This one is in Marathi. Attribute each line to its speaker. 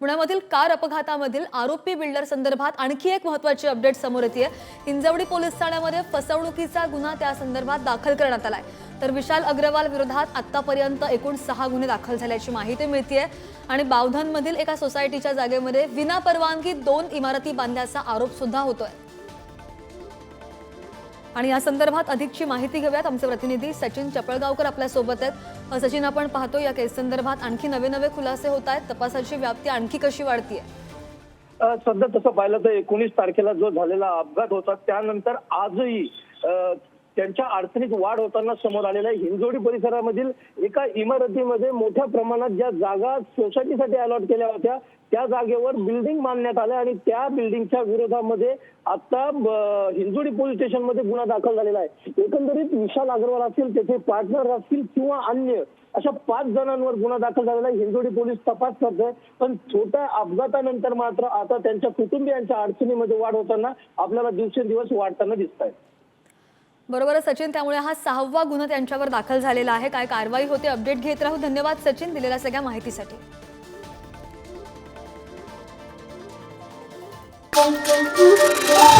Speaker 1: पुण्यामधील कार अपघातामधील आरोपी बिल्डर संदर्भात आणखी एक महत्त्वाची अपडेट समोर येते। हिंजवडी पोलीस ठाण्यामध्ये फसवणुकीचा गुन्हा त्या संदर्भात दाखल करण्यात आलाय। तर विशाल अग्रवाल विरोधात आतापर्यंत एकूण 6 गुन्हे दाखल झाल्याची माहिती मिळतेय आणि बावधनमधील एका सोसायटीच्या जागेमध्ये विनापरवानगी 2 इमारती बांधल्याचा आरोप सुद्धा होतोय। आणि या संदर्भात अधिकची माहिती घेऊयात। आमचे प्रतिनिधी सचिन चपळगावकर आपल्या सोबत आहेत। सचिन, आपण पाहतो या केस संदर्भात आणखी नवे खुलासे होत आहेत, तपासाची व्याप्ती आणखी कशी वाढतीये?
Speaker 2: सध्या तसं पाहिलं तर 19 तारखेला जो झालेला अपघात होता त्यानंतर आजही त्यांच्या अडचणीत वाढ होताना समोर आलेला आहे। हिंजवडी परिसरामधील एका इमारतीमध्ये मोठ्या प्रमाणात ज्या जागा सोसायटीसाठी अलॉट केल्या होत्या त्या जागेवर बिल्डिंग बांधण्यात आल्या आणि त्या बिल्डिंगच्या विरोधामध्ये आता हिंजवडी पोलीस स्टेशनमध्ये गुन्हा दाखल झालेला आहे। एकंदरीत विशाल अग्रवाल असतील, त्याचे पार्टनर असतील किंवा अन्य अशा 5 जणांवर गुन्हा दाखल झालेला आहे। हिंजवडी पोलीस तपास करतोय, पण छोट्या अपघातानंतर मात्र आता त्यांच्या कुटुंबियांच्या अडचणीमध्ये वाढ होताना आपल्याला दिवसेंदिवस वाढताना दिसत आहे।
Speaker 1: बरोबर सचिन, त्यामुळे हा 6वा गुन्हा त्यांच्यावर दाखल झालेला आहे। काय कारवाई होते अपडेट घेत राहू। धन्यवाद सचिन दिलेल्या सगळ्या माहितीसाठी।
Speaker 3: Thank you.